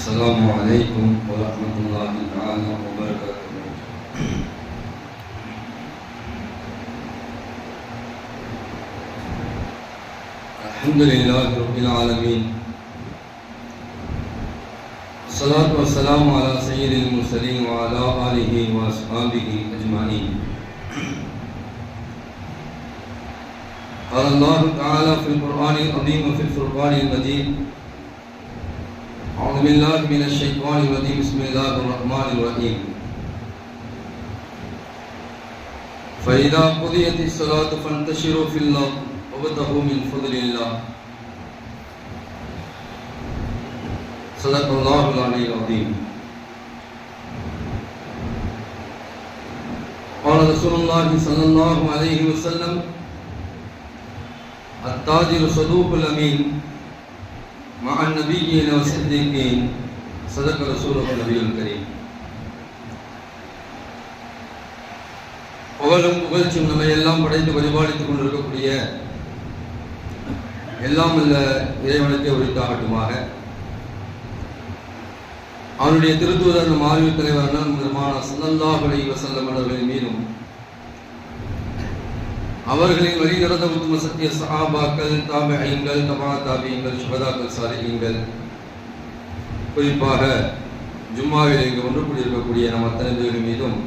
السلام عليكم ورحمة الله تعالى وبركاته. الحمد لله رب العالمين، الصلاة والسلام على سيد المرسلين وعلى آله وأصحابه أجمعين. قال الله تعالى في القرآن العظيم وفي الفرقان المجيد: أعوذ بالله من الشيطان الرجيم، بسم الله الرحمن الرحيم. فإذا قضيت الصلاة فانتشروا في الأرض وابتغوا من فضل الله. صدق الله العلي العظيم. قال رسول الله صلى الله عليه وسلم: التاجر صدوق الأمين مع النبيين والصديقين. صدق رسوله النبي الكريم. புகழும் புகழ்ச்சியும் நம்மை எல்லாம் படைத்து பரிபாலித்துக் கொண்டிருக்கக்கூடிய எல்லாம் அல்ல இறைவனுக்கே உரித்தாகட்டுமாக. அவனுடைய திருத்தூதர் நம் ஆய்வு தலைவர் ஸல்லல்லாஹு அலைஹி வஸல்லம் அவர்களின் மீதும் அவர்களின் வழி நடந்த உத்தம சத்திய சஹாபாக்கள், தாபிஈன்கள், தபா தாபிஈன்கள், சுஹதாக்கள், சாலிஹீன்கள், குறிப்பாக ஜும்மாவில் இங்கு ஒன்று கூடியிருக்கக்கூடிய நம் அத்தனை பேரின் மீதும்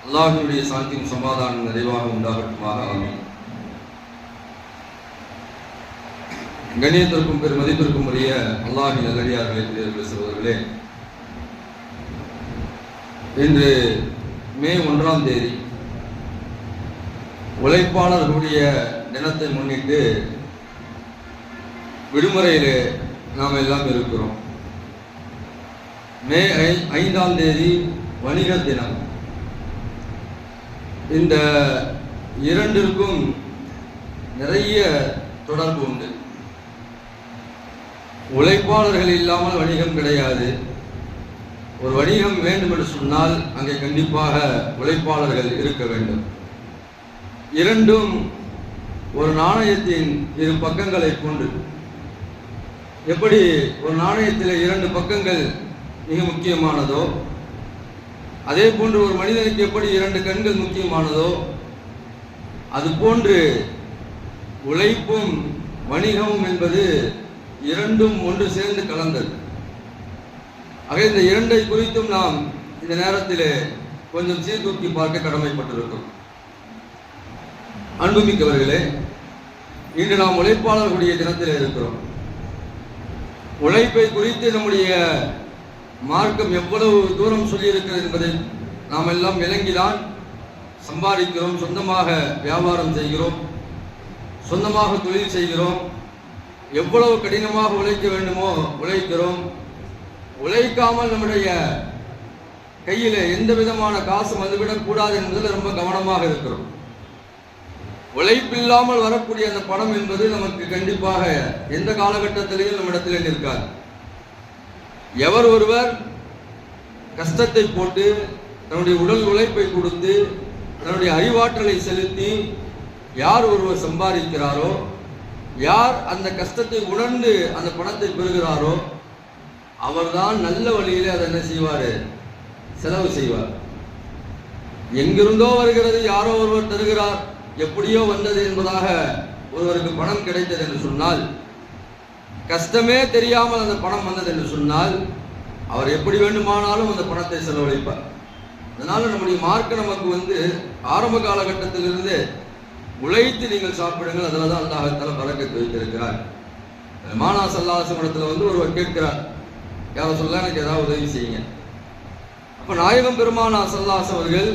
அல்லாஹ்வுடைய சாந்தியும் சமாதானம் நிறைவாக உண்டாகட்டுமாக. ஆமீன். கண்ணியத்திற்கும் பெருமதிப்பிற்கும் உரிய அல்லாஹ்வின் நல்லடியார்களே, பெரியவர்களே, சகோதரர்களே, இன்று மே 1ஆம் தேதி உழைப்பாளர்களுடைய தினத்தை முன்னிட்டு விடுமுறையிலே நாம் எல்லாம் இருக்கிறோம். மே 5ஆம் தேதி வணிக தினம். இந்த இரண்டிற்கும் நிறைய தொடர்பு உண்டு. உழைப்பாளர்கள் இல்லாமல் வணிகம் கிடையாது. ஒரு வணிகம் வேண்டும் என்று சொன்னால் அங்கே கண்டிப்பாக உழைப்பாளர்கள் இருக்க வேண்டும். இரண்டும் ஒரு நாணயத்தின் இரு பக்கங்களை கொண்டு, எப்படி ஒரு நாணயத்தில் இரண்டு பக்கங்கள் மிக முக்கியமானதோ, அதே போன்று ஒரு மனிதனுக்கு எப்படி இரண்டு கண்கள் முக்கியமானதோ, அது போன்று உழைப்பும் வணிகமும் என்பது இரண்டும் ஒன்று சேர்ந்து கலந்தது. ஆக இந்த இரண்டை குறித்தும் நாம் இந்த நேரத்தில் கொஞ்சம் சீர்தூக்கி பார்க்க கடமைப்பட்டிருக்கிறோம். அன்புமிக்கவர்களே, இன்று நாம் உழைப்பாளர்களுடைய தினத்தில் இருக்கிறோம். உழைப்பை குறித்து நம்முடைய மார்க்கம் எவ்வளவு தூரம் சொல்லியிருக்கிறது என்பதை நாம் எல்லாம் விளங்கிதான் சம்பாதிக்கிறோம், சொந்தமாக வியாபாரம் செய்கிறோம், சொந்தமாக தொழில் செய்கிறோம். எவ்வளவு கடினமாக உழைக்க வேண்டுமோ உழைக்கிறோம். உழைக்காமல் நம்முடைய கையில் எந்த விதமான காசும் வந்துவிடக்கூடாது என்பதில் ரொம்ப கவனமாக இருக்கிறோம். உழைப்பில்லாமல் வரக்கூடிய அந்த பணம் என்பது நமக்கு கண்டிப்பாக எந்த காலகட்டத்திலேயும் நம்மிடத்திலே நிற்காது. எவர் ஒருவர் கஷ்டத்தை போட்டு தன்னுடைய உடல் உழைப்பை கொடுத்து தன்னுடைய அறிவாற்றலை செலுத்தி யார் ஒருவர் சம்பாதிக்கிறாரோ, யார் அந்த கஷ்டத்தை உணர்ந்து அந்த பணத்தை பெறுகிறாரோ, அவர்தான் நல்ல வழியிலே அதை என்ன செய்வார்? செலவு செய்வார். எங்கிருந்தோ வருகிறது, யாரோ ஒருவர் தருகிறார், எப்படியோ வந்தது என்பதாக ஒருவருக்கு பணம் கிடைத்தது என்று சொன்னால், கஷ்டமே தெரியாமல் அந்த பணம் வந்தது என்று சொன்னால், அவர் எப்படி வேண்டுமானாலும் அந்த பணத்தை செலவழிப்பார். அதனால நம்முடைய மார்க்க நமக்கு ஆரம்ப காலகட்டத்திலிருந்து உழைத்து நீங்கள் சாப்பிடுங்கள், அதில் தான் அல்லாஹ் தஆலா பரக்கத் வைத்திருக்கிறார். மானா ஸல்லல்லாஹு இடத்துல ஒருவர் கேட்கிறார், யார சொல்ல எனக்கு ஏதாவது உதவி செய்யுங்க. அப்ப நாயகம் பெருமானா ஸல்லல்லாஹு அவர்கள்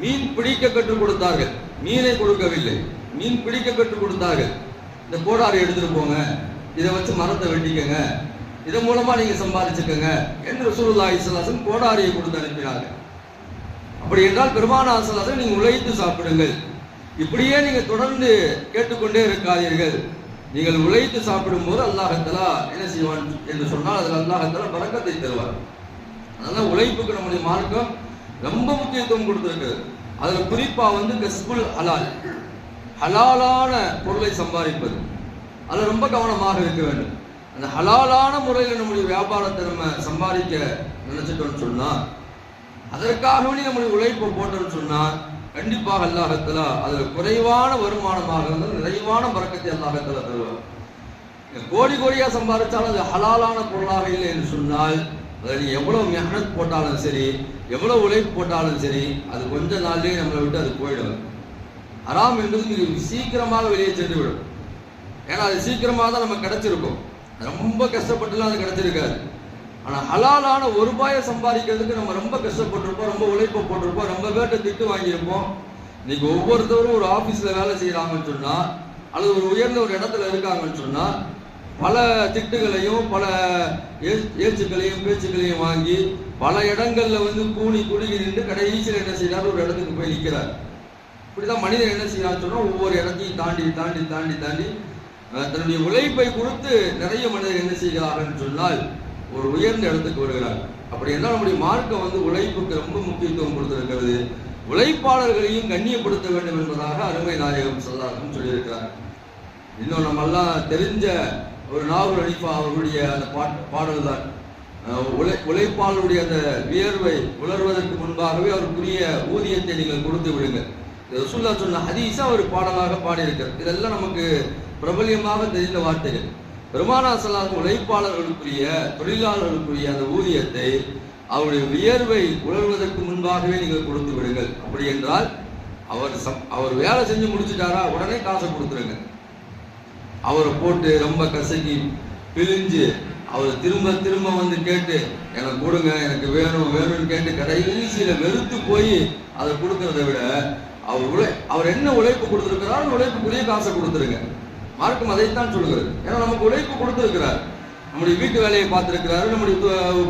மீன் பிடிக்க கற்றுக் கொடுத்தார்கள். மீனை கொடுக்கவில்லை, மீன் பிடிக்க கற்றுக் கொடுத்தார்கள். இந்த கோடாரி எடுத்துட்டு போங்க, இதை வச்சு மரத்தை வெட்டிக்கங்க, இதன் மூலமா நீங்க சம்பாதிச்சுக்கங்க என்று ரசூலுல்லாஹி ஸல்லல்லாஹு அலைஹி வஸல்லம் கோடாரியை கொடுத்து அனுப்பினார்கள். அப்படி என்றால் பெருமானா ஸல்லல்லாஹு அலைஹி நீங்க உழைத்து சாப்பிடுங்கள், இப்படியே நீங்க தொடர்ந்து கேட்டுக்கொண்டே இருக்காதீர்கள். நீங்கள் உழைத்து சாப்பிடும் போது அல்லாஹ் தஆலா என்ன செய்வான் என்று சொன்னால் அதில் அல்லாஹ் தஆலா பரக்கத்தை தருவார். அதனால உழைப்புக்கு நம்முடைய மார்க்கம் ரொம்ப முக்கியத்துவம் கொடுத்திருக்கிறது. அதுல குறிப்பா கஸ்புல் ஹலால், ஹலாலான பொருளை சம்பாதிப்பது, அதில் ரொம்ப கவனமாக இருக்க வேண்டும். அந்த ஹலாலான முறையில் நம்முடைய வியாபாரத்தை நம்ம சம்பாதிக்க நினைச்சிட்டோம்னு சொன்னா, அதற்காக வேண்டி நம்முடைய உழைப்பை போட்டோம்னு சொன்னா, கண்டிப்பாக அல்லாஹ் தஆலா அதுல குறைவான வருமானமாக இருந்தால் நிறைவான பரக்கத்தை அல்லாஹ் தஆலா தருவார். கோடி கோடியா சம்பாதிச்சாலும் அது ஹலாலான பொருளாக இல்லை என்று சொன்னால், அதில் நீ எவ்வளவு மெஹனத் போட்டாலும் சரி, எவ்வளவு உழைப்பு போட்டாலும் சரி, அது கொஞ்ச நாள்லயே நம்மளை விட்டு அது போயிடும். ஹராம் என்பது சீக்கிரமாக வெளியே சென்று விடும். ஏன்னா அது சீக்கிரமாக தான் நமக்கு கிடைச்சிருக்கும், ரொம்ப கஷ்டப்பட்டுலாம் அது கிடைச்சிருக்காது. ஆனா ஹலாலான ஒரு ரூபாயை சம்பாதிக்கிறதுக்கு நம்ம ரொம்ப கஷ்டப்பட்டிருப்போம், ரொம்ப உழைப்பு போட்டிருப்போம், ரொம்ப பேர்ட்ட திட்டு வாங்கியிருப்போம். இன்னைக்கு ஒவ்வொருத்தரும் ஒரு ஆபீஸ்ல வேலை செய்யறாங்கன்னு சொன்னா, அல்லது ஒரு உயர்ந்த ஒரு இடத்துல இருக்காங்கன்னு சொன்னா, பல திட்டுகளையும் பல ஏச்சுக்களையும் பேச்சுக்களையும் வாங்கி பல இடங்கள்ல கூணி குறுகி நின்று கடைசியில் என்ன செய்யறாரு, ஒரு இடத்துக்கு போய் நிற்கிறார். இப்படிதான் மனிதன் என்ன செய்யறான்னு சொன்னா, ஒவ்வொரு இடத்தையும் தாண்டி தாண்டி தாண்டி தாண்டி தன்னுடைய உழைப்பை கொடுத்து நிறைய மனிதர் என்ன செய்கிறார்கள் சொன்னால் ஒரு உயர்ந்த இடத்துக்கு வருகிறார். அப்படி என்ன நம்முடைய மார்க்கம் உழைப்புக்கு ரொம்ப முக்கியத்துவம் கொடுத்திருக்கிறது. உழைப்பாளர்களையும் கண்ணியப்படுத்த வேண்டும் என்பதாக அருமை நாயகம் ஸல்லல்லாஹு அலைஹி சொல்லியிருக்கிறார். இன்னும் நம்ம எல்லாம் தெரிஞ்ச ஒரு நாகூர் அனிஃபா அவர்களுடைய அந்த பாடல் தான், உழைப்பாளருடைய அந்த வியர்வை உலர்வதற்கு முன்பாகவே அவருக்குரிய ஊதியத்தை நீங்கள் கொடுத்து விடுங்கள். ரசூலுல்லாஹ் சொன்ன ஹதீஸை அவர் பாடலாக பாடியிருக்கிறார். இதெல்லாம் நமக்கு பிரபல்யமாக தெரிந்த வார்த்தைகள். பெருமானார் ஸல்லல்லாஹு அலைஹி உழைப்பாளர்களுக்குரிய தொழிலாளர்களுக்குரிய அந்த ஊதியத்தை அவருடைய வியர்வை உலர்வதற்கு முன்பாகவே நீங்கள் கொடுத்து விடுங்கள். அப்படி என்றால் அவர் வேலை செஞ்சு முடிச்சுட்டாரா, உடனே காசை கொடுத்துருங்க. அவரை போட்டு ரொம்ப கசக்கி பிழிஞ்சு அவர் திரும்ப திரும்ப கேட்டு எனக்கு கொடுங்க, எனக்கு வேணும் வேணும்னு கேட்டு கடைசியில வெறுத்து போய் அதை கொடுக்கறத விட அவர் என்ன உழைப்பு கொடுத்திருக்கிறார், உழைப்புக்குரிய காசை கொடுத்துருங்க. மார்க்கம் அதைத்தான் சொல்லுகிறது. ஏன்னா நமக்கு உழைப்பு கொடுத்திருக்கிறார், நம்முடைய வீட்டு வேலையை பார்த்திருக்கிறாரு, நம்முடைய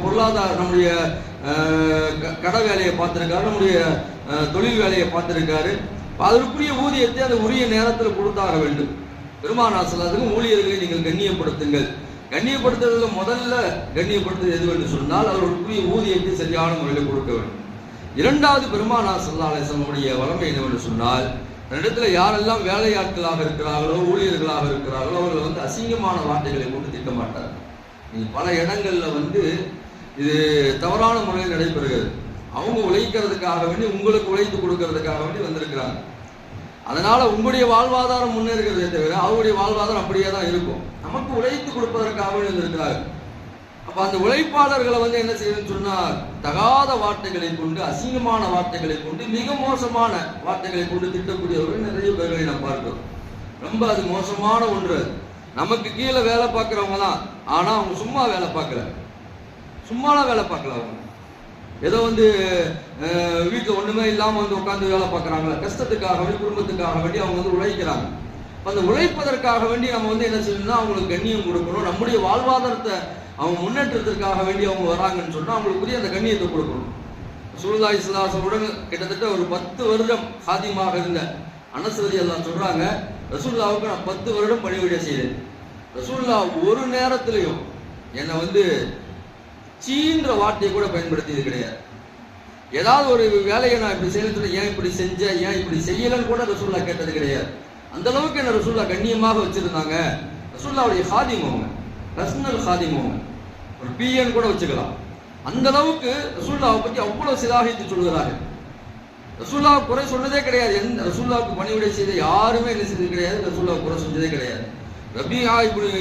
பொருளாதார நம்முடைய கடை வேலையை பார்த்திருக்காரு, நம்முடைய தொழில் வேலையை பார்த்திருக்காரு. அதற்குரிய ஊதியத்தை அந்த உரிய நேரத்தில் கொடுத்தாக வேண்டும். பெருமானார் ஸல்லல்லாஹு ஊழியர்களை நீங்கள் கண்ணியப்படுத்துங்கள். கண்ணியப்படுத்துறதுல முதல்ல கண்ணியப்படுத்துவது எது என்று சொன்னால் அவர்களுக்குரிய ஊதியத்தை சரியான முறையில் கொடுக்க வேண்டும். இரண்டாவது, பெருமானார் ஸல்லல்லாஹு அலைஹி வஸல்லம் வளமை என்னவென்று சொன்னால், இடத்துல யாரெல்லாம் வேலையாட்களாக இருக்கிறார்களோ ஊழியர்களாக இருக்கிறார்களோ அவர்கள் அசிங்கமான வார்த்தைகளை கொண்டு திட்ட மாட்டார். பல இடங்கள்ல இது தவறான முறையில் நடைபெறுகிறது. அவங்க உழைக்கிறதுக்காக வேண்டி உங்களுக்கு உழைத்து கொடுக்கறதுக்காக வேண்டி வந்திருக்கிறாங்க. அதனால உங்களுடைய வாழ்வாதாரம் முன்னேறுகிறதே தவிர அவருடைய வாழ்வாதாரம் அப்படியே தான் இருக்கும். நமக்கு உழைத்து கொடுப்பதற்காக வேண்டி வந்திருக்கிறார்கள். அப்ப அந்த உழைப்பாளர்களை என்ன செய்யணும்னு சொன்னா, தகாத வார்த்தைகளை கொண்டு, அசிங்கமான வார்த்தைகளை கொண்டு, மிக மோசமான வார்த்தைகளை கொண்டு திட்டக்கூடியவர்கள் நிறைய பேர்களை நாம் பார்க்கிறோம். ரொம்ப அது மோசமான ஒன்று. நமக்கு கீழே வேலை பார்க்கிறவங்க தான், ஆனா அவங்க சும்மா வேலை பார்க்கல, சும்மாலாம் வேலை பார்க்கல. அவங்க ஏதோ வீட்டில் ஒண்ணுமே இல்லாம உட்காந்து வேலை பார்க்கறாங்களா, கஷ்டத்துக்காக வேண்டி குடும்பத்துக்காக வேண்டி அவங்க உழைக்கிறாங்க. அந்த உழைப்பதற்காக வேண்டி நம்ம என்ன செய்யணும்னா அவங்களுக்கு கண்ணியம் கொடுக்கணும். நம்முடைய வாழ்வாதாரத்தை அவங்க முன்னேற்றத்திற்காக வேண்டி அவங்க வராங்கன்னு சொன்னா அவங்களுக்குரிய அந்த கண்ணியத்தை கொடுக்கணும். ரசூலுல்லாஹி ஸல்லல்லாஹு அலைஹி வஸல்லம் கிட்டத்தட்ட ஒரு 10 வருடம் ஹாதிமாக இருந்த அனஸ் ரலியல்லாஹு சொல்றாங்க, ரசூலுல்லாஹ்வுக்கு நான் 10 வருடம் பணிவிடை செய்தேன். ரசூலுல்லாஹ் ஒரு நேரத்திலையும் என்னை சீன்ற வார்த்தையை கூட பயன்படுத்தியது கிடையாது. ஏதாவது ஒரு வேலையை நான் இப்படி செய்யறது, ஏன் இப்படி செஞ்ச, ஏன் இப்படி செய்யலன்னு கூட ரசூலுல்லாஹ் கேட்டது கிடையாது. அந்த அளவுக்கு என்ன ரசூலுல்லாஹ் கண்ணியமாக வச்சிருந்தாங்க. ரசூலுல்லாஹ்வுடைய ஹாதிம் அவங்க, பர்சனல் ஹாதிம் அவங்க, ஒரு பிஎன் கூட வச்சுக்கலாம். அந்த அளவுக்கு ரசூலுல்லாஹ்வை பற்றி அவ்வளவு சிலாகித்து சொல்கிறார்கள். ரசூலுல்லாஹ் குறை சொன்னதே கிடையாது. ரசூலுல்லாஹ்வுக்கு பணிவிடை செய்த யாருமே என்ன செய்தது கிடையாது, ரசூலுல்லாஹ் குறை செஞ்சதே கிடையாது. ரபீஆ இப்னு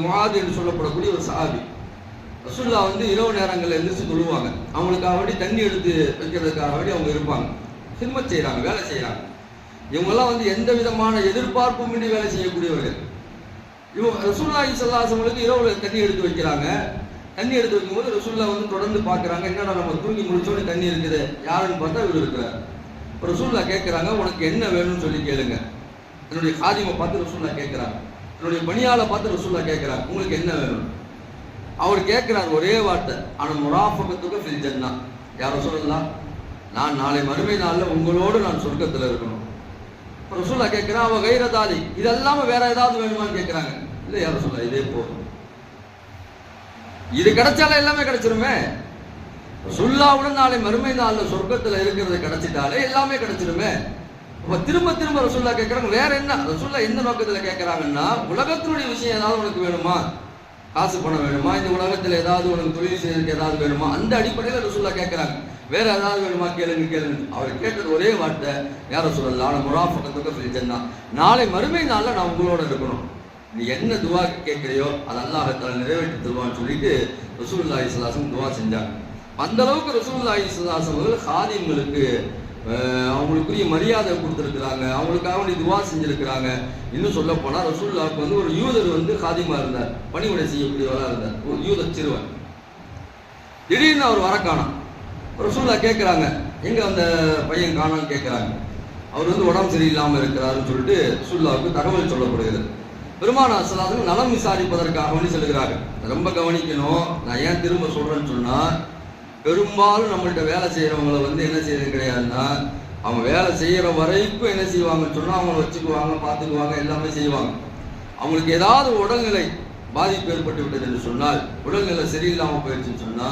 முஆத் என்று சொல்லப்படக்கூடிய ஒரு சஹாபி, ரசூலுல்லாஹ் இரவு நேரங்களில் எழுந்திரிச்சு தொழுவாங்க. அவங்களுக்காக வேண்டி தண்ணி எடுத்து வைக்கிறதுக்காக வேண்டி அவங்க இருப்பாங்க, ஹிதமத் செய்யறாங்க, வேலை செய்யறாங்க. இவங்கெல்லாம் எந்த விதமான எதிர்பார்ப்பும் இன்றி வேலை செய்யக்கூடியவர்கள். இவங்க ரசூலுல்லாஹி ஸல்லல்லாஹு அலைஹி வஸல்லம் இரவுல தண்ணி எடுத்து வைக்கிறாங்க. தண்ணி எடுத்து வைக்கும்போது ரசூலுல்லாஹ் தொடர்ந்து பார்க்கறாங்க, என்னடா நம்ம தூங்கி முடிச்சோடனே தண்ணி இருக்குது, யாருன்னு பார்த்தா இவர் இருக்கிறார். ரசூலுல்லாஹ் கேட்கறாங்க, உனக்கு என்ன வேணும்னு சொல்லி கேளுங்க. என்னுடைய காதிமை பார்த்து ரசூலுல்லாஹ் கேட்கறாங்க, என்னுடைய பணியாளை பார்த்து ரசூலுல்லாஹ் கேட்கறாங்க, உங்களுக்கு என்ன வேணும்? அவர் கேட்கிறார் ஒரே வார்த்தை, ஆனா முராஃபகத்துக்கு ஃபில் ஜன்னா, யார் சொல்லலாம், நான் நாளை மறுமை நாளில் உங்களோடு நான் சொர்க்கத்தில் இருக்கணும். ரசூலுல்லாஹ் கேட்கிறான், அவ கைரதாலி, இதெல்லாம வேற ஏதாவது வேணுமான்னு கேட்கிறாங்க. இல்ல யார் ரசூலுல்லாஹ், இதே போதும், இது கிடைச்சாலே எல்லாமே கிடைச்சிருமே. ரசூலுல்லாஹ்வுடன் நாளை மறுமை நாளில் சொர்க்கத்தில் இருக்கிறது கிடைச்சிட்டாலே எல்லாமே கிடைச்சிருமே. திரும்ப திரும்ப ரசூலுல்லாஹ் கேட்கிறாங்க, வேற என்ன? ரசூலுல்லாஹ் எந்த நோக்கத்தில் கேட்கிறாங்கன்னா, உலகத்தினுடைய விஷயம் ஏதாவது உனக்கு வேணுமா, காசு பணம் வேணுமா, இந்த உலகத்தில் ஏதாவது உனக்கு தொழில் செய்யறதுக்கு ஏதாவது வேணுமா, அந்த அடிப்படையில் ரசூல்லா கேட்குறாங்க. வேற ஏதாவது வேணுமா கேளுங்க. அவர் கேட்டது ஒரே வார்த்தை, யார சொல்லலாம் முராஃபகத்துக்கு ஃபில் ஜன்னா, நாளை மறுமை நாளில் நான் உங்களோட இருக்கணும், நீ என்ன துவா கேட்குறியோ அது அல்லாஹ்தால நிறைவேற்றி தருவான்னு சொல்லிட்டு ரசூலுல்லாஹி ஸல்லல்லாஹு அலைஹி வஸல்லம் துவா செஞ்சாங்க. அந்த அளவுக்கு ரசூலுல்லாஹி ஸல்லல்லாஹு அலைஹி வஸல்லம் ஹாதிம்களுக்கு அவங்களுக்குரிய மரியாதை கொடுத்துருக்குறாங்க, அவங்களுக்காக துவா செஞ்சிருக்கிறாங்க. இன்னும் சொல்ல போனா ரசூலுல்லாஹ்வுக்கு ஒரு யூதர் ஹாதிமா இருந்தார், பணிவிடை செய்யக்கூடியவராக இருந்தார், ஒரு யூத சிறுவன். திடீர்னு அவர் வர காணோம். ரசூலுல்லாஹ் கேட்குறாங்க, எங்க அந்த பையன் காணோன்னு கேட்குறாங்க. அவர் உடம்பு சரியில்லாமல் இருக்கிறாருன்னு சொல்லிட்டு ரசூலுல்லாஹ்வுக்கு தகவல் சொல்லப்படுகிறது. பெருமானார் ஸல்லல்லாஹு அலைஹி வஸல்லம் நலம் விசாரிப்பதற்காக சொல்லுகிறாங்க. ரொம்ப கவனிக்கணும், நான் ஏன் திரும்ப சொல்றேன்னு சொன்னா, பெரும்பாலும் நம்மள்கிட்ட வேலை செய்யறவங்களை என்ன செய்யறது கிடையாதுன்னா, அவங்க வேலை செய்யற வரைக்கும் என்ன செய்வாங்கன்னு சொன்னா அவங்கள வச்சுக்குவாங்க, பார்த்துக்குவாங்க, எல்லாமே செய்வாங்க. அவங்களுக்கு ஏதாவது உடல்நிலை பாதிப்பு ஏற்பட்டு விட்டது என்று சொன்னால், உடல்நிலை சரியில்லாமல் போயிடுச்சுன்னு சொன்னா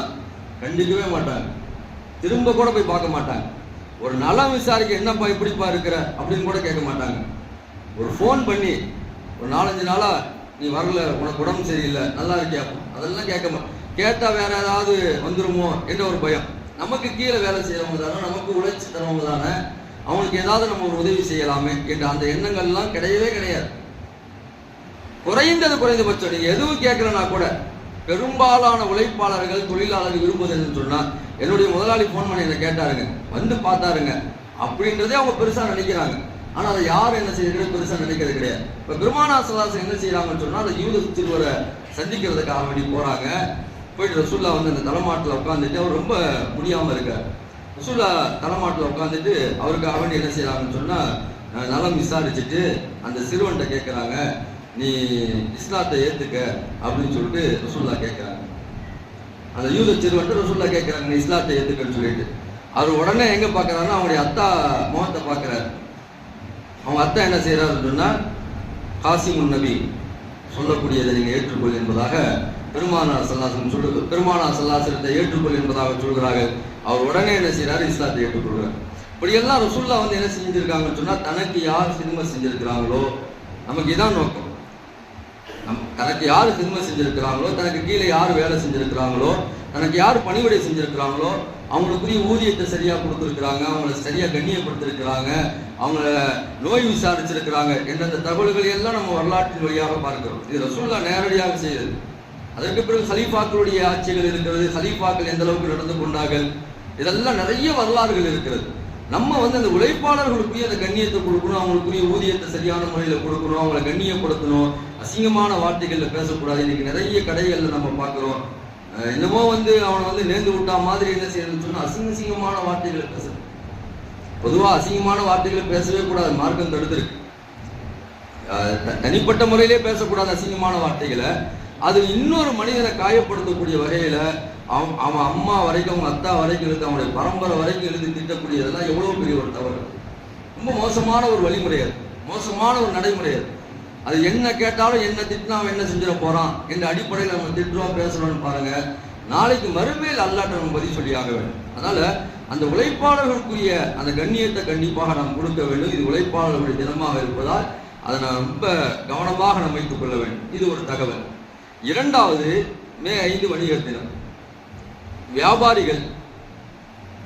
கண்டிக்கவே மாட்டாங்க, திரும்ப கூட போய் பார்க்க மாட்டாங்க. ஒரு நலம் விசாரிக்க என்னப்பா இப்படிப்பா இருக்கிற அப்படின்னு கூட கேட்க மாட்டாங்க. ஒரு ஃபோன் பண்ணி ஒரு 4-5 நாளா நீ வரல, உனக்கு உடம்பு சரியில்லை, நல்லா இருக்கியா, அதெல்லாம் கேட்டா வேற ஏதாவது வந்துருமோ என்ற ஒரு பயம். நமக்கு கீழே வேலை செய்யறவங்க தானே, நமக்கு உழைச்சி தரவங்க தானே, அவங்களுக்கு ஏதாவது நம்ம ஒரு உதவி செய்யலாமே என்ற அந்த எண்ணங்கள்லாம் கிடையவே கிடையாது. குறைந்தபட்சம் நீங்க எதுவும் கேட்கலன்னா கூட பெரும்பாலான உழைப்பாளர்கள் தொழிலாளர்கள் விரும்புவது என்று சொன்னா, என்னுடைய முதலாளி போன் பண்ணி என்ன கேட்டாருங்க, வந்து பார்த்தாருங்க அப்படின்றதே அவங்க பெருசா நினைக்கிறாங்க. ஆனா அதை யாரும் என்ன செய்யறது பெருசா நினைக்கிறது கிடையாது. இப்ப பெருமானார் ஸல்லல்லாஹு அலைஹி வஸல்லம் என்ன செய்யறாங்கன்னு சொன்னா, அந்த யூத சிறுவரை சந்திக்கிறதுக்காக வேண்டி போறாங்க. போயிட்டு ரசூல்லா அந்த தலைமாட்டில் உட்காந்துட்டு, அவர் ரொம்ப முடியாம இருக்கார். ரசூல்லா தலைமாட்டில் உட்காந்துட்டு அவருக்காக வேண்டி என்ன செய்யறாங்கன்னு சொன்னா, நலம் விசாரிச்சுட்டு அந்த சிறுவன்கிட்ட கேட்கிறாங்க, நீ இஸ்லாத்தை ஏத்துக்க அப்படின்னு சொல்லிட்டு ரசூல்லா கேட்கிறாங்க. அந்த யூத சிறுவன்ட்டு ரசூல்லா கேட்கிறாங்க, நீ இஸ்லாத்தை ஏத்துக்கன்னு சொல்லிட்டு. அவர் உடனே எங்க பாக்குறாருன்னா அவங்களுடைய அத்தா முகத்தை பாக்குறாரு. அவங்க அத்தா என்ன செய்யறாருன்னு சொன்னா, காசிமுன் நபி சொல்லக்கூடியதை நீங்க ஏற்றுக்கொள் என்பதாக பெருமானார் ஸல்லல்லாஹு அலைஹி வஸல்லம் பெருமானார் ஸல்லல்லாஹு அலைஹி வஸல்லம் ஏற்றுக்கொள் என்பதாக சொல்கிறார்கள். அவர் உடனே என்ன செய்யறாரு, இஸ்லாத்தை ஏற்றுக்கொள்கிறார். இப்படியெல்லாம் ரசூல்லா என்ன செஞ்சிருக்காங்கன்னு சொன்னா, தனக்கு யார் சிறுமை செஞ்சிருக்கிறாங்களோ, நமக்கு இதான் நோக்கம், தனக்கு யார் சிறுமை செஞ்சிருக்கிறாங்களோ, தனக்கு கீழே யார் வேலை செஞ்சிருக்கிறாங்களோ, தனக்கு யார் பணிவிடை செஞ்சிருக்கிறாங்களோ, அவங்களுக்குரிய ஊதியத்தை சரியா கொடுத்துருக்குறாங்க, அவங்கள சரியா கண்ணியப்படுத்திருக்கிறாங்க, அவங்கள நோய் விசாரிச்சிருக்கிறாங்க என்ற அந்த தகவல்களை எல்லாம் நம்ம வரலாற்றின் வழியாக பார்க்கிறோம். இது ரசூலுல்லாஹ் நேரடியாக செய்தது. அதற்கு பிறகு ஹலீஃபாக்களுடைய ஆட்சிகள் இருக்கிறது, ஹலீஃபாக்கள் எந்த அளவுக்கு நடந்து கொண்டார்கள், இதெல்லாம் நிறைய வரலாறுகள் இருக்கிறது. நம்ம அந்த உழைப்பாளர்களுக்குரிய அந்த கண்ணியத்தை கொடுக்கணும், அவங்களுக்குரிய ஊதியத்தை சரியான முறையில் கொடுக்கணும், அவங்களை கண்ணியப்படுத்தணும், அசிங்கமான வார்த்தைகள்ல பேசக்கூடாது. இன்னைக்கு நிறைய கடைகள்ல நம்ம பார்க்கிறோம், என்னமோ அவனை நேர்ந்து விட்டா மாதிரி என்ன செய்யணும்னு சொன்னா அசிங்கமான வார்த்தைகளை பேசணும். பொதுவா அசிங்கமான வார்த்தைகளை பேசவே கூடாது, மார்க்கம் தடுத்திருக்கு. தனிப்பட்ட முறையிலே பேசக்கூடாது அசிங்கமான வார்த்தைகளை. அது இன்னொரு மனிதனை காயப்படுத்தக்கூடிய வகையில அவன் அம்மா வரைக்கும், அவங்க அத்தா வரைக்கும் இருந்து, அவனுடைய பரம்பரை வரைக்கும் இருந்து திட்டக்கூடியதெல்லாம் எவ்வளவு பெரிய ஒரு தவறு. ரொம்ப மோசமான ஒரு வழிமுறை, அது மோசமான ஒரு நடைமுறை. அது என்ன கேட்டாலும் என்ன திட்டினா அவன் என்ன செஞ்சிட போறான் என்ற அடிப்படையில் நம்ம திட்டுறோம் பேசுறோம்னு பாருங்க, நாளைக்கு மறுமையில் அல்லாஹ்ட்ட நம்ம பதில் சொல்லியாக வேண்டும். அதனால அந்த உழைப்பாளர்களுக்குரிய அந்த கண்ணியத்தை கண்டிப்பாக நாம் கொடுக்க வேண்டும். இது உழைப்பாளர்களுடைய தினமாக இருப்பதால் அதை நாம் ரொம்ப கவனமாக நாம் வைத்துக் கொள்ள வேண்டும். இது ஒரு தகவல். இரண்டாவது, மே 5 வணிகர் தினம். வியாபாரிகள்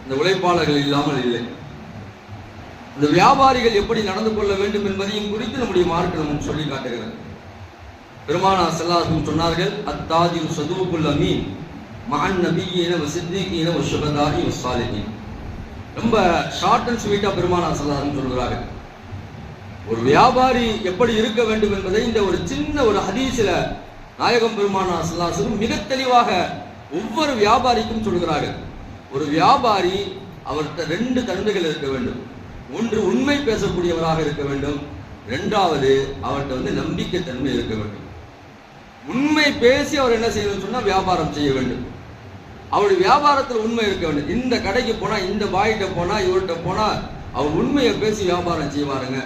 இந்த உழைப்பாளர்கள் இல்லாமல் இல்லை. இந்த வியாபாரிகள் எப்படி நடந்து கொள்ள வேண்டும் என்பதையும் குறித்து நம்முடைய மார்க்கம் நமக்கு சொல்லி காட்டுகிறது. பெருமானார் ஸல்லல்லாஹு அலைஹி வஸல்லம் சொன்னார்கள், அத்தாஜிரு ஸதூகுல் அமீன் மஅன் நபிய்யின வ ஸித்தீகீன வ ஷுஹதாஇ வ ஸாலிஹீன். ரொம்ப ஷார்ட் அண்ட் ஸ்வீட்டா பெருமானார் ஸல்லல்லாஹு அலைஹி வஸல்லம் சொல்கிறார்கள். ஒரு வியாபாரி எப்படி இருக்க வேண்டும் என்பதை இந்த ஒரு சின்ன ஒரு ஹதீஸில் நாயகம் பெருமானார் ஸல்லல்லாஹு அலைஹி வஸல்லம் மிக தெளிவாக ஒவ்வொரு வியாபாரிக்கும் சொல்கிறார்கள். ஒரு வியாபாரி அவர்கிட்ட 2 தன்மைகள் இருக்க வேண்டும். ஒன்று, உண்மை பேசக்கூடியவராக இருக்க வேண்டும். இரண்டாவது, அவர்கிட்ட நம்பிக்கை தன்மை இருக்க வேண்டும். உண்மை பேசி அவர் என்ன செய்யணும்னு சொன்னா வியாபாரம் செய்ய வேண்டும். அவருடைய வியாபாரத்தில் உண்மை இருக்க வேண்டும். இந்த கடைக்கு போனா, இந்த பாய்கிட்ட போனா, இவர்கிட்ட போனா அவர் உண்மையை பேசி வியாபாரம் செய்வாருங்க,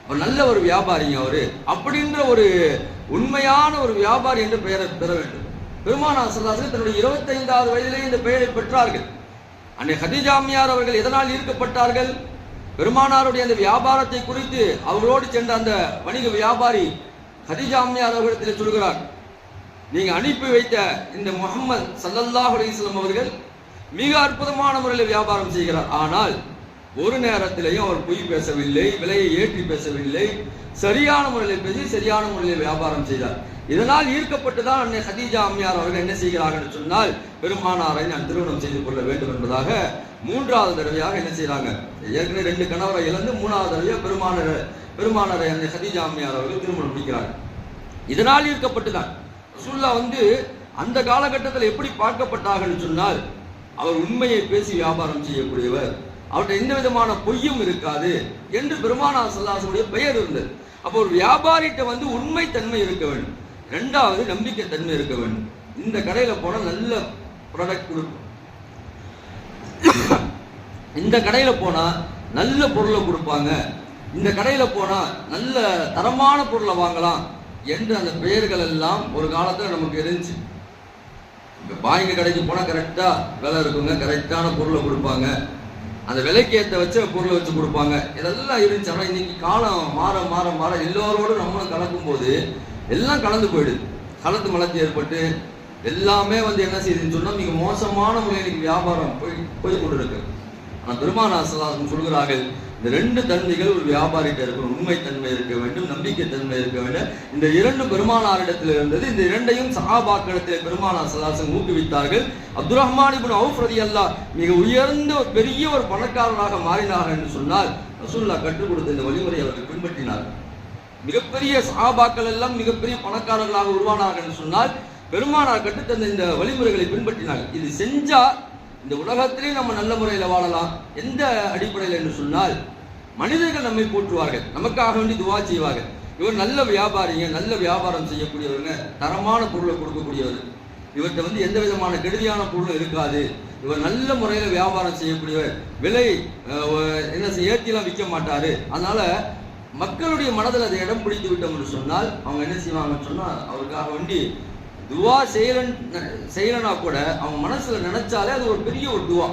அவர் நல்ல ஒரு வியாபாரிங்க அவரு அப்படின்ற ஒரு உண்மையான ஒரு வியாபாரி என்ற பெயரை பெற வேண்டும். பெருமானார் ஸல்லல்லாஹு அலைஹி வஸல்லம் தன்னுடைய 25வது வயதிலே இந்த பெயரை பெற்றார்கள். அன்னை ஹதீஜா அம்மையார் அவர்கள் எதனால் ஈர்க்கப்பட்டார்கள்? பெருமானாருடைய அந்த வியாபாரத்தை குறித்து அவர்களோடு சென்ற அந்த வணிக வியாபாரி ஹதீஜா அம்மையார் அவர்களிடத்தில் சொல்கிறார், நீங்க அனுப்பி வைத்த இந்த முஹம்மது ஸல்லல்லாஹு அலைஹி வஸல்லம் அவர்கள் மிக அற்புதமான முறையில் வியாபாரம் செய்கிறார். ஆனால் ஒரு நேரத்திலேயும் அவர் பொய் பேசவில்லை, விலையை ஏற்றி பேசவில்லை, சரியான முறையில் பேசி சரியான முறையில் வியாபாரம் செய்தார். இதனால் ஈர்க்கப்பட்டுதான் அன்னை ஹதீஜா அம்மையார் அவர்கள் என்ன செய்கிறார்கள் என்று சொன்னால், பெருமானாரை நான் திருமணம் செய்து கொள்ள வேண்டும் என்பதாக 3வது தடவையாக என்ன செய்யறாங்க, ஏற்கனவே 2 கணவரை இழந்து 3வது தடவையாக பெருமானாரை அன்னை ஹதீஜா அம்மையார் அவர்கள் திருமணம் முடிக்கிறார்கள். இதனால் ஈர்க்கப்பட்டுதான் ரசூலுல்லாஹ் அந்த காலகட்டத்தில் எப்படி பார்க்கப்பட்டார்கள் சொன்னால், அவர் உண்மையை பேசி வியாபாரம் செய்யக்கூடியவர், அவர்கிட்ட எந்த விதமான பொய்யும் இருக்காது என்று பெருமானார் ஸல்லல்லாஹு அலைஹி வஸல்லம் பெயர் இருந்தது. அப்போ ஒரு வியாபாரிகிட்ட உண்மை தன்மை இருக்க வேண்டும், 2வது நம்பிக்கை தன்மை இருக்க வேண்டும். இந்த கடையில போனா நல்ல ப்ராடக்ட் கொடுக்கும், இந்த கடையில போனா நல்ல பொருளை கொடுப்பாங்க, இந்த கடையில போனா நல்ல தரமான பொருளை வாங்கலாம் என்று அந்த பெயர்கள் எல்லாம் ஒரு காலத்துல நமக்கு இருந்துச்சு. பாய்ங்க கடைக்கு போனா கரெக்டா விலை இருக்குங்க, கரெக்டான பொருளை கொடுப்பாங்க, அந்த விலைக்கு ஏற்ற வச்ச பொருளை வச்சு கொடுப்பாங்க, இதெல்லாம் இருந்துச்சு. ஆனால் இன்னைக்கு காலம் மாற மாற மாற எல்லோரோடும் நம்மளும் கலக்கும் போது எல்லாம் கலந்து போயிடுது. கலந்து மலர்ச்சி ஏற்பட்டு எல்லாமே என்ன செய்யுதுன்னு சொன்னா மிக மோசமான முறையில் வியாபாரம் போய் கொண்டு இருக்கு. ஆனால் பெருமானார் ஸல்லல்லாஹு அலைஹி வஸல்லம் சொல்கிறார்கள், இந்த 2 தன்மைகள் ஒரு வியாபாரிகிட்ட இருக்கணும், உண்மை தன்மை இருக்க வேண்டும், நம்பிக்கை தன்மை இருக்க வேண்டும். இந்த 2 பெருமானாரிடத்தில் இருந்தது. இந்த 2ஐயும் சஹாபாக்களிடத்தில் பெருமானார் ஸல்லல்லாஹு அலைஹி வஸல்லம் ஊக்குவித்தார்கள். அப்துர் ரஹ்மான் இப்னு அவுஃப் ரலியல்லாஹு மிக உயர்ந்த பெரிய ஒரு பணக்காரராக மாறினார்கள் என்று சொன்னால், ரசூலுல்லாஹ் கற்றுக் கொடுத்த இந்த வழிமுறையை அவர்கள் பின்பற்றினார்கள். மிகப்பெரிய சஹாபாக்கள் எல்லாம் மிகப்பெரிய பணக்காரர்களாக உருவானார்கள் என்று சொன்னால், பெருமானார் கற்றுத்தந்த இந்த வழிமுறைகளை பின்பற்றினார்கள். இது செஞ்சா இந்த உலகத்திலே நம்ம நல்ல முறையில் வாழலாம். எந்த அடிப்படையில் என்று சொன்னால், மனிதர்கள் நம்மை போற்றுவார்கள், நமக்காக வேண்டி துவா செய்வார்கள். இவர் நல்ல வியாபாரிங்க, நல்ல வியாபாரம் செய்யக்கூடியவங்க, தரமான பொருளை கொடுக்கக்கூடியவர், இவர்கிட்ட எந்த விதமான கெடுதியான பொருளும் இருக்காது, இவர் நல்ல முறையில் வியாபாரம் செய்யக்கூடியவர், விலை ஏற்றிலாம் விற்க மாட்டாரு. அதனால மக்களுடைய மனதில் அதை இடம் பிடித்து விட்டோம் என்று சொன்னால் அவங்க என்ன செய்வாங்கன்னு சொன்னால், அவருக்காக வேண்டி துவா செய்யலனா கூட அவங்க மனசுல நினைச்சாலே அது ஒரு பெரிய ஒரு துவா.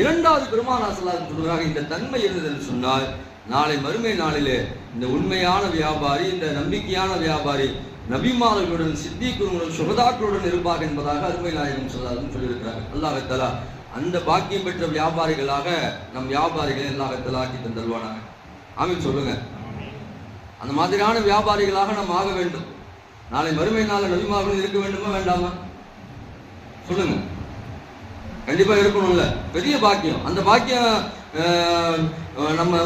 2வது பெருமானார் ஸல்லல்லாஹு அலைஹி வஸல்லம் சொல்றாங்க, இந்த தன்மை இருந்ததுன்னு சொன்னால் நாளை மறுமை நாளிலே இந்த உண்மையான வியாபாரி, இந்த நம்பிக்கையான வியாபாரி நபிமார்களுடன், சித்திகளுடன், சுஹதாக்களுடன் இருப்பார்கள் என்பதாக அருமை நாயகம் ஸல்லல்லாஹு அலைஹி வஸல்லம் சொல்லியிருக்கிறார்கள். அல்லாஹ் தஆலா அந்த பாக்கியம் பெற்ற வியாபாரிகளாக நம் வியாபாரிகளை அல்லாஹ் தஆலா ஆக்கி தந்தல்வானாக. ஆமீன் சொல்லுங்க. அந்த மாதிரியான வியாபாரிகளாக நாம் ஆக வேண்டும். நாளை மறுமை நாள் நபிமார்கள் இருக்க வேண்டுமா வேண்டாமா சொல்லுங்க. கண்டிப்பா இருக்கணும்ல, பெரிய பாக்கியம். அந்த பாக்கியம் நம்ம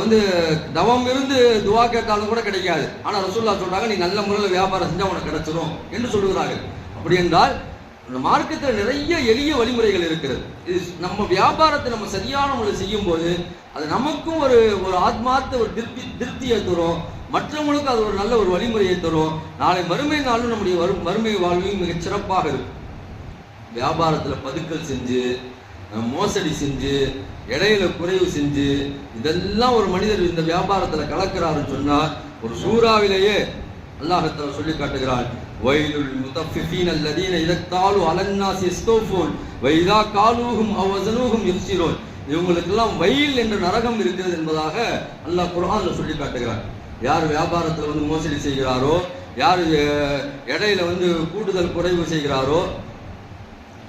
தவம் இருந்து துவா கேட்டாலும் கூட கிடைக்காது. ஆனா ரசூலுல்லாஹ் சொல்றாங்க, நீ நல்ல முறையில் வியாபாரம் செஞ்சா உனக்கு கிடைச்சிரும் என்று சொல்கிறார்கள். அப்படி என்றால் மார்க்கத்தில் நிறைய எளிய வழிமுறைகள் இருக்கிறது. இது நம்ம வியாபாரத்தை நம்ம சரியான முறையில் செய்யும் போது அது நமக்கும் ஒரு ஆத்மார்த்த ஒரு திருப்தியை தரும், மற்றவங்களுக்கு அது ஒரு நல்ல ஒரு வழிமுறையை தரும். நாளை மறுமை நாளும் நம்முடைய மறுமை வாழ்வையும் மிகச் சிறப்பாக இருக்கும். வியாபாரத்தில் பதுக்கல் செஞ்சு, மோசடி செஞ்சு, இடையில குறைவு செஞ்சு, இதெல்லாம் ஒரு மனிதர் இந்த வியாபாரத்தில் கலக்கிறாருன்னு சொன்னா, ஒரு சூறாவிலேயே அல்லாஹ் தஆலா சொல்லி காட்டுகிறான், வைலுல் முத்தஃபிஃபீன அல்லதீன இதக்தாலு அலன்னாஸ் யஸ்தௌஃபூன் வ இதா காலூஹும் அவ் வஸனூஹும் யுக்ஸிரூன். இவங்களுக்கெல்லாம் வயல் என்ற நரகம் இருக்கிறது என்பதாக அல்லாஹ் குர்ஆன்ல சொல்லி காட்டுகிறான். யார் வியாபாரத்தில் மோசடி செய்கிறாரோ, யார் இடையில கூடுதல் குறைவு செய்கிறாரோ,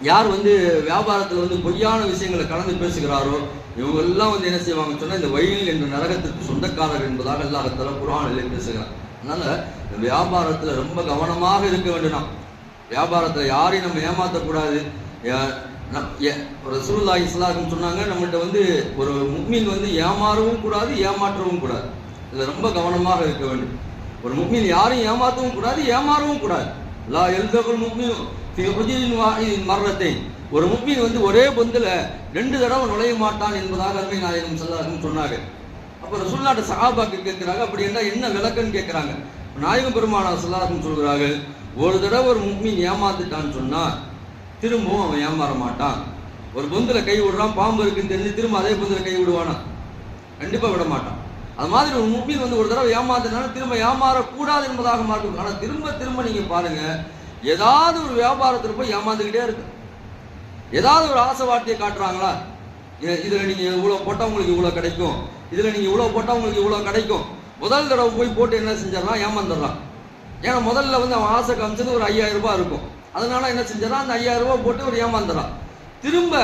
யார் வியாபாரத்தில் பொய்யான விஷயங்களை கலந்து பேசுகிறாரோ, இவங்கெல்லாம் என்ன செய்வாங்க சொன்னா இந்த வயல் என்ற நரகத்திற்கு சொந்தக்காரர் என்பதாக அல்லாஹ் தஆலா குர்ஆனில் பேசுகிறார். அதனால வியாபாரத்துல ரொம்ப கவனமாக இருக்க வேண்டும். வியாபாரத்தில் யாரையும் நம்ம ஏமாற்றக்கூடாது. ரசூலுல்லாஹி ஸல்லல்லாஹு அலைஹி வஸல்லம் சொன்னாங்க, நம்மகிட்ட ஒரு முஃமின் ஏமாறவும் கூடாது, ஏமாற்றவும் கூடாது. இதுல ரொம்ப கவனமாக இருக்க வேண்டும். ஒரு முஃமின் யாரையும் ஏமாற்றவும் கூடாது, ஏமாறவும் கூடாது. லா யல்தகுல் முஃமினு ஃபீ ஹுஜரின் வாஹிதின் மர்ரத்தைன். ஒரு முஃமின் ஒரே பொந்துல 2 தடவை நுழைய மாட்டான் என்பதாக அருமை நாயகம் ஸல்லல்லாஹு அலைஹி வஸல்லம் சொன்னாங்க. அப்ப ரசூலுல்லாஹ் சஹாபாக்கள் கேட்கிறாங்க, அப்படி என்ன விளக்கன்னு கேட்கிறாங்க. நாயகம் பெருமானார் ஸல்லல்லாஹு அலைஹி வஸல்லம் சொல்கிறாங்க, ஒரு தடவை ஒரு முஃமின் ஏமாந்துட்டான்னு சொன்னா திரும்பவும் அவன் ஏமாற மாட்டான். ஒரு பொந்துல கை விடுறான், பாம்பு இருக்குன்னு தெரிஞ்சு திரும்ப அதே பொந்துல கை விடுவானா? கண்டிப்பா விட மாட்டான். அது மாதிரி ஒரு முஃமின் ஒரு தடவை ஏமாத்தினால திரும்ப ஏமாறக்கூடாது என்பதாக மாற்றம். ஆனா திரும்ப நீங்க பாருங்க, ஏதாவது ஒரு வியாபாரத்தில் போய் ஏமாந்துக்கிட்டே இருக்கு. ஏதாவது ஒரு ஆசை வார்த்தையை காட்டுறாங்களா, இதுல நீங்க இவ்வளவு போட்டா உங்களுக்கு இவ்வளவு கிடைக்கும், இதுல நீங்க இவ்வளவு போட்டா உங்களுக்கு இவ்வளவு கிடைக்கும். முதல் தடவை போய் போட்டு என்ன செஞ்சிடறான், ஏமாந்துடுறான். ஏன்னா முதல்ல அவன் ஆசை காமிச்சது ஒரு 5000 ரூபாய் இருக்கும். அதனால என்ன செஞ்சான், அந்த 5000 ரூபாய் போட்டு ஒரு ஏமாந்துறான். திரும்ப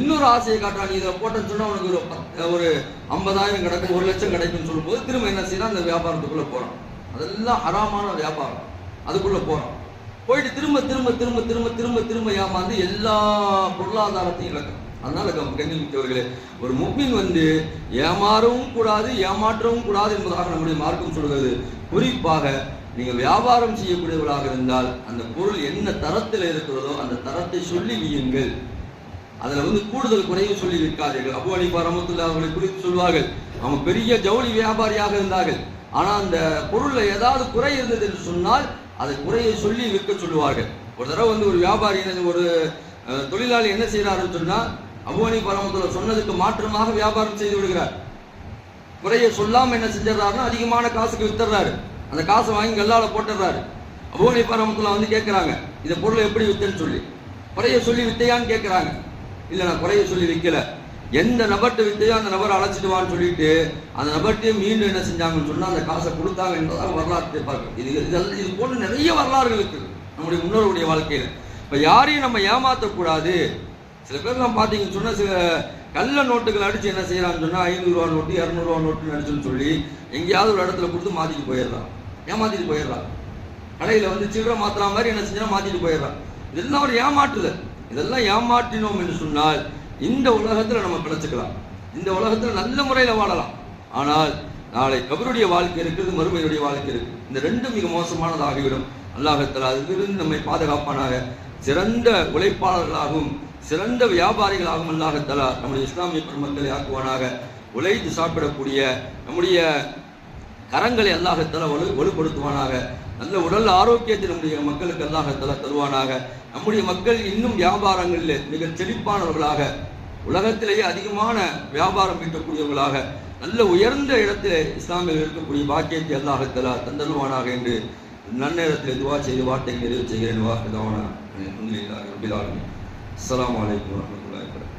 இன்னொரு ஆசையை காட்டுறான், நீ இதை போட்டேன்னு சொன்னா உனக்கு ஒரு 50,000 கிடைக்கும், 1 லட்சம் கிடைக்கும்னு சொல்லும்போது திரும்ப என்ன செய்யறான், அந்த வியாபாரத்துக்குள்ள போறான். அதெல்லாம் ஹராமான வியாபாரம். அதுக்குள்ள போறான். போயிட்டு திரும்ப திரும்ப திரும்ப திரும்ப திரும்ப திரும்ப ஏமாந்து எல்லா பொருளாதாரத்தையும் இழக்கும். அதனால கண்ணியமிக்கவர்களே, ஒரு முஃமின் ஏமாறவும் கூடாது, ஏமாற்றவும் கூடாது என்பதாக நம்முடைய மார்க்கம் சொல்கிறது. குறிப்பாக நீங்கள் வியாபாரம் செய்யக்கூடியவர்களாக இருந்தால் அந்த பொருள் என்ன தரத்தில் இருக்கிறதோ அந்த தரத்தை சொல்லி வியுங்கள். அதுல கூடுதல் குறைவு சொல்லி விற்காதீர்கள். அபூ ஹனீஃபா ரஹ்மத்துல்லாஹி அவர்களை குறித்து சொல்வார்கள், அவங்க பெரிய ஜவுளி வியாபாரியாக இருந்தார்கள். ஆனா அந்த பொருள்ல ஏதாவது குறை இருந்தது என்று சொன்னால் அதை குறையை சொல்லி விற்க சொல்லுவார்கள். ஒரு தடவை ஒரு வியாபாரி, ஒரு தொழிலாளி என்ன செய்யறாருன்னு சொன்னா, அபூ ஹனீஃபா ரஹ்மத்துல்லாஹி சொன்னதுக்கு மாற்றமாக வியாபாரம் செய்து விடுகிறார். குறையை சொல்லாம என்ன செஞ்சிடறாருன்னா அதிகமான காசுக்கு வித்துறாரு. அந்த காசை வாங்கி கல்லால போட்டுறாரு. அபூ ஹனீஃபா ரஹ்மத்துல்லாஹி கேட்கிறாங்க, இந்த பொருளை எப்படி வித்தேன்னு சொல்லி. குறையை சொல்லி வித்தையான்னு கேட்கிறாங்க. இல்ல, நான் குறைய சொல்லி விற்கல, எந்த நபர்கிட்ட வித்தையோ அந்த நபரை அழைச்சிட்டு வான்னு சொல்லிட்டு அந்த நபர்கிட்டே மீண்டும் என்ன செஞ்சாங்கன்னு சொன்னா அந்த காசை கொடுத்தாங்க என்பதாக வரலாற்று பார்க்க. இது போன்ற நிறைய வரலாறுகள் இருக்குது நம்முடைய முன்னோருடைய வாழ்க்கையில. இப்ப யாரையும் நம்ம ஏமாற்றக்கூடாது. சில பேர்லாம் பாத்தீங்கன்னு சொன்னா சில கள்ள நோட்டுகள் அடிச்சு என்ன செய்யறான்னு சொன்னா 500 ரூபா நோட்டு 200 ரூபா நோட்டுன்னு அடிச்சுன்னு சொல்லி எங்கேயாவது ஒரு இடத்துல கொடுத்து மாத்திட்டு போயிடலாம், ஏமாத்திட்டு போயிடலாம். கடையில சில்லறை மாத்துற மாதிரி என்ன செஞ்சா மாத்திட்டு போயிடலாம். இதெல்லாம் ஒரு ஏமாற்றுதல். இதெல்லாம் ஏமாற்றினோம் என்று சொன்னால் இந்த உலகத்துல நம்ம பிழைச்சுக்கலாம், இந்த உலகத்துல நல்ல முறையில வாழலாம். ஆனால் நாளை கபருடைய வாழ்க்கை இருக்கிறது, மறுமையுடைய வாழ்க்கை இருக்கு. இந்த ரெண்டும் மிக மோசமானதாகிவிடும். அல்லாஹ் தஆலா அதிலிருந்து நம்மை பாதுகாப்பானாக. சிறந்த உழைப்பாளர்களாகவும் சிறந்த வியாபாரிகளாகவும் அல்லாஹ் தஆலா நம்முடைய இஸ்லாமிய பெருமக்களை ஆக்குவானாக. உழைத்து சாப்பிடக்கூடிய நம்முடைய கரங்களை அல்லாஹ் தஆலா வலுப்படுத்துவானாக. நல்ல உடல் ஆரோக்கியத்தை நம்முடைய மக்களுக்கு அல்லாஹ் தஆலா தருவானாக. நம்முடைய மக்கள் இன்னும் வியாபாரங்களில் மிக செழிப்பானவர்களாக, உலகத்திலேயே அதிகமான வியாபாரம் ஈட்டக்கூடியவர்களாக, நல்ல உயர்ந்த இடத்திலே இஸ்லாமில் இருக்கக்கூடிய பாக்கியத்தை அல்லாஹ் தஆலா தந்தருவானாக என்று நன்னேரத்தில் துஆ செய்து வார்த்தை நிறைவு செய்கிறேன். வாஹிதானா அல்ஹம்துலில்லாஹி ரப்பில் ஆலமீன். அஸ்ஸலாமு அலைக்கும் வரஹ்மத்துல்லாஹி வபரகாத்துஹு.